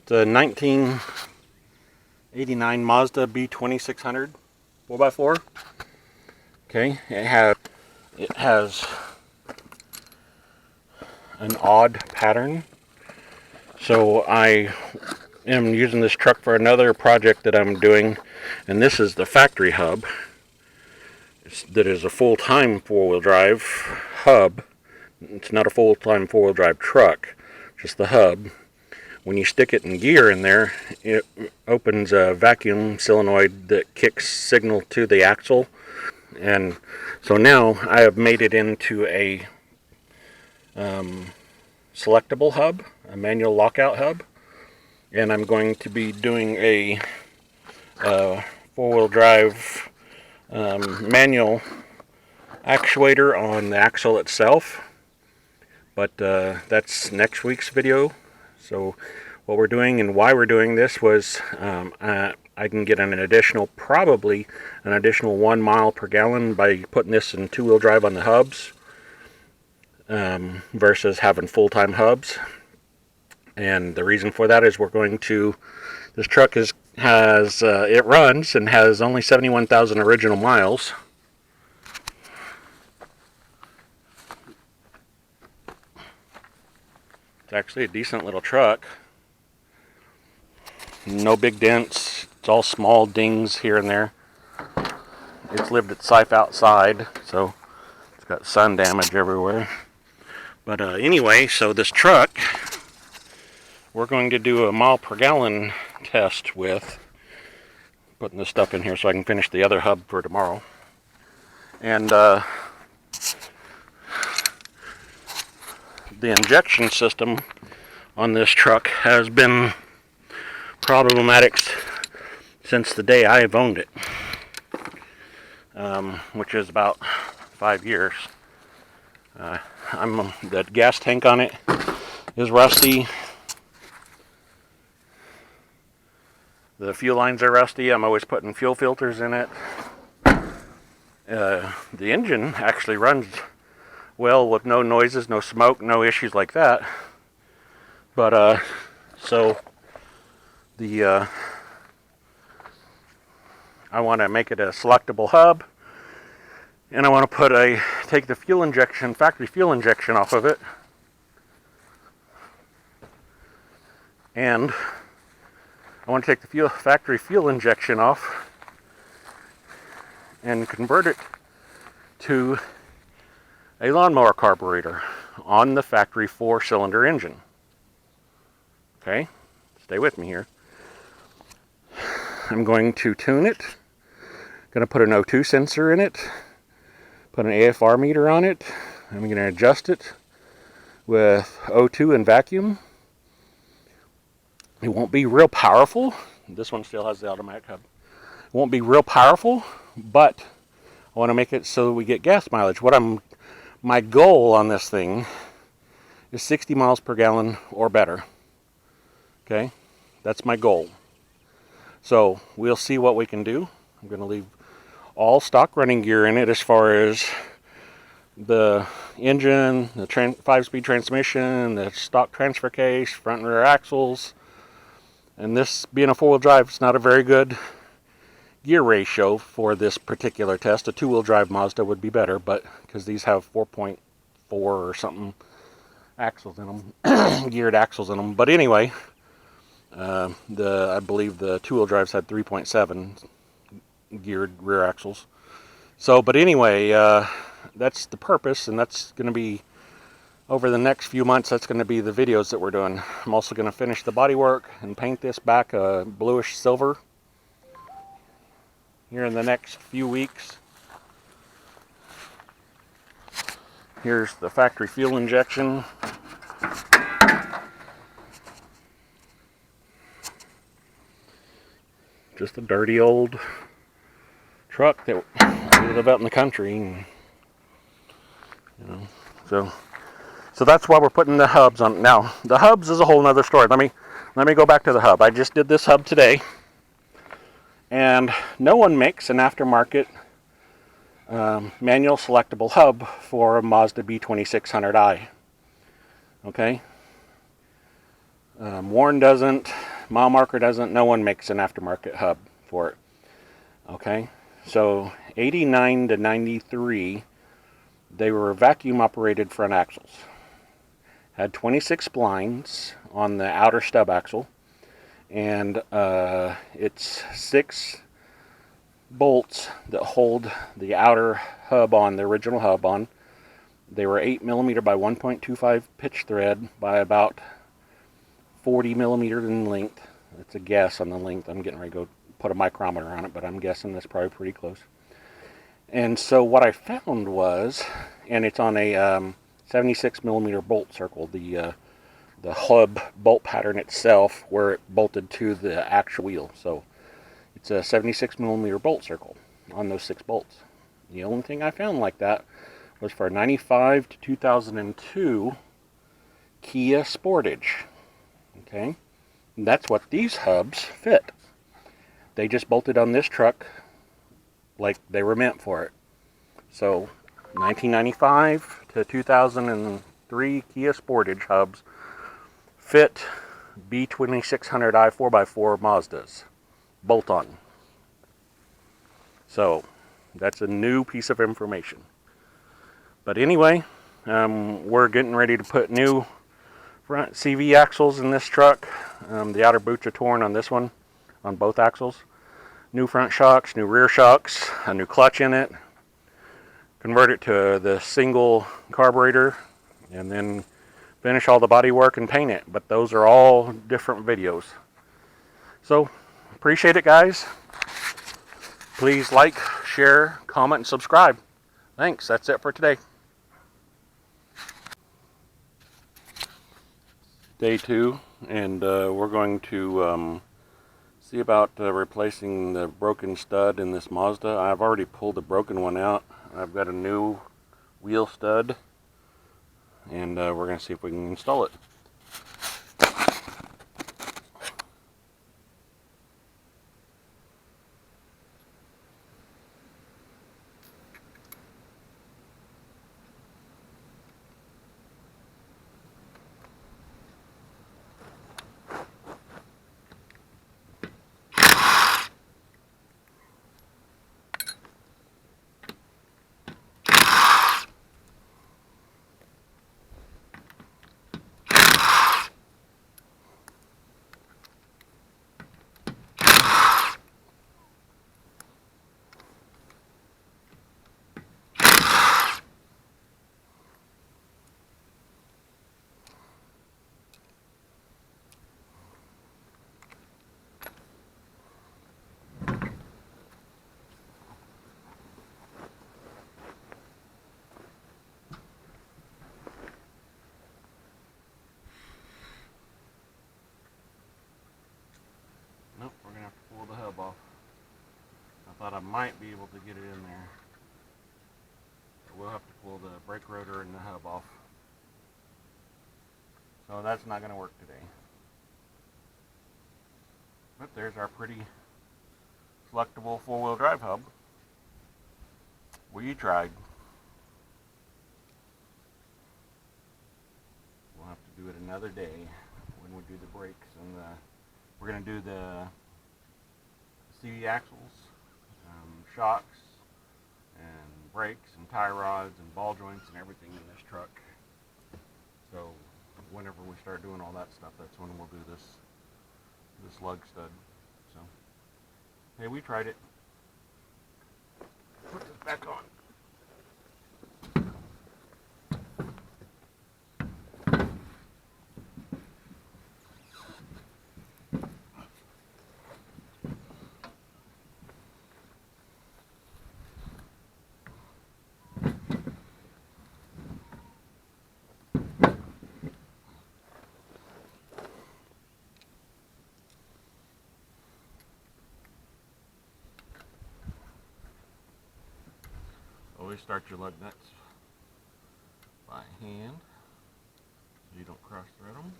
It's a 1989 Mazda B2600 4x4. Okay, it has an odd pattern. So I am using this truck for another project that I'm doing, and this is the factory hub. That is a full-time four-wheel drive hub. It's not a full-time four-wheel drive truck, just the hub. When you stick it in gear in there, it opens a vacuum solenoid that kicks signal to the axle. And so now I have made it into a selectable hub, a manual lockout hub. And I'm going to be doing a four-wheel drive manual actuator on the axle itself. But that's next week's video. So what we're doing and why we're doing this was I can get probably an additional 1 mile per gallon by putting this in two-wheel drive on the hubs versus having full-time hubs. And the reason for that is this truck it runs and has only 71,000 original miles. It's actually a decent little truck. No big dents. It's all small dings here and there. It's lived its life outside, so it's got sun damage everywhere. But anyway, so this truck, we're going to do a mile per gallon test with. Putting this stuff in here so I can finish the other hub for tomorrow. And the injection system on this truck has been problematic since the day I have owned it, which is about 5 years. The gas tank on it is rusty. The fuel lines are rusty. I'm always putting fuel filters in it. The engine actually runs well with no noises, no smoke, no issues like that. But so I want to make it a selectable hub, and I want to take the factory fuel injection off of it, and I want to take the factory fuel injection off and convert it to a lawnmower carburetor on the factory 4-cylinder engine. Okay, stay with me here. I'm going to tune it. Going to put an O2 sensor in it, put an AFR meter on it. I'm going to adjust it with O2 and vacuum. It won't be real powerful. This one still has the automatic hub. It won't be real powerful, but I want to make it so we get gas mileage. My goal on this thing is 60 miles per gallon or better. Okay, that's my goal. So we'll see what we can do. I'm going to leave all stock running gear in it as far as the engine, the 5-speed transmission, the stock transfer case, front and rear axles. And this being a 4-wheel drive, it's not a very good gear ratio for this particular test. A 2-wheel drive Mazda would be better, but because these have 4.4 or something axles in them, geared axles in them. But anyway, I believe the 2-wheel drives had 3.7 geared rear axles. So, but anyway, that's the purpose, and that's going to be over the next few months. That's going to be the videos that we're doing. I'm also going to finish the body work and paint this back a bluish silver here in the next few weeks. Here's the factory fuel injection. Just a dirty old truck that we live out in the country, and, so that's why we're putting the hubs on. Now, the hubs is a whole nother story. Let me go back to the hub. I just did this hub today, and no one makes an aftermarket manual selectable hub for a Mazda B2600i. Okay, Warren doesn't, mile marker doesn't, no one makes an aftermarket hub for it. Okay, so 89 to 93, they were vacuum operated front axles. Had 26 splines on the outer stub axle, and it's 6 bolts that hold the outer hub on, the original hub on. They were 8mm by 1.25 pitch thread by about 40mm in length. That's a guess on the length. I'm getting ready to go put a micrometer on it, but I'm guessing that's probably pretty close. And so what I found was, and it's on a 76mm bolt circle, the hub bolt pattern itself, where it bolted to the actual wheel. So it's a 76mm bolt circle on those 6 bolts. The only thing I found like that was for 95 to 2002 Kia Sportage. Okay, and that's what these hubs fit. They just bolted on this truck like they were meant for it. So 1995 to 2003 Kia Sportage hubs fit B2600i 4x4 Mazdas, bolt on. So that's a new piece of information. But anyway, we're getting ready to put new front CV axles in this truck. The outer boots are torn on this one, on both axles. New front shocks, new rear shocks, a new clutch in it. Convert it to the single carburetor, and then finish all the body work and paint it. But those are all different videos. So, appreciate it, guys. Please like, share, comment, and subscribe. Thanks. That's it for today. Day 2, and we're going to see about replacing the broken stud in this Mazda. I've already pulled the broken one out. I've got a new wheel stud, and we're going to see if we can install it. Nope, we're going to have to pull the hub off. I thought I might be able to get it in there. But we'll have to pull the brake rotor and the hub off. So that's not going to work today. But there's our pretty selectable 4-wheel drive hub. We tried. We'll have to do it another day when we do the brakes, and we're going to do the CV axles, shocks, and brakes, and tie rods, and ball joints, and everything in this truck. So whenever we start doing all that stuff, that's when we'll do this lug stud. So hey, we tried it. Put this back on. Always start your lug nuts by hand so you don't cross thread them.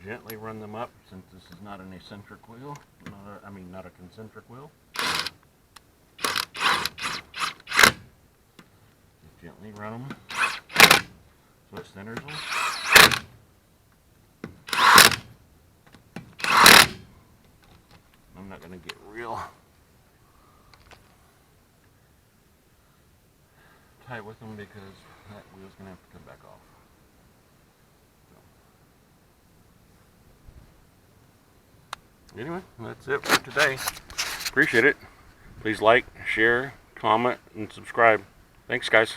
gently run them up, since this is not an eccentric wheel. Not a concentric wheel. Just gently run them so it centers them. I'm not going to get real tight with them because that wheel's going to have to come back off. So. Anyway, that's it for today. Appreciate it. Please like, share, comment, and subscribe. Thanks, guys.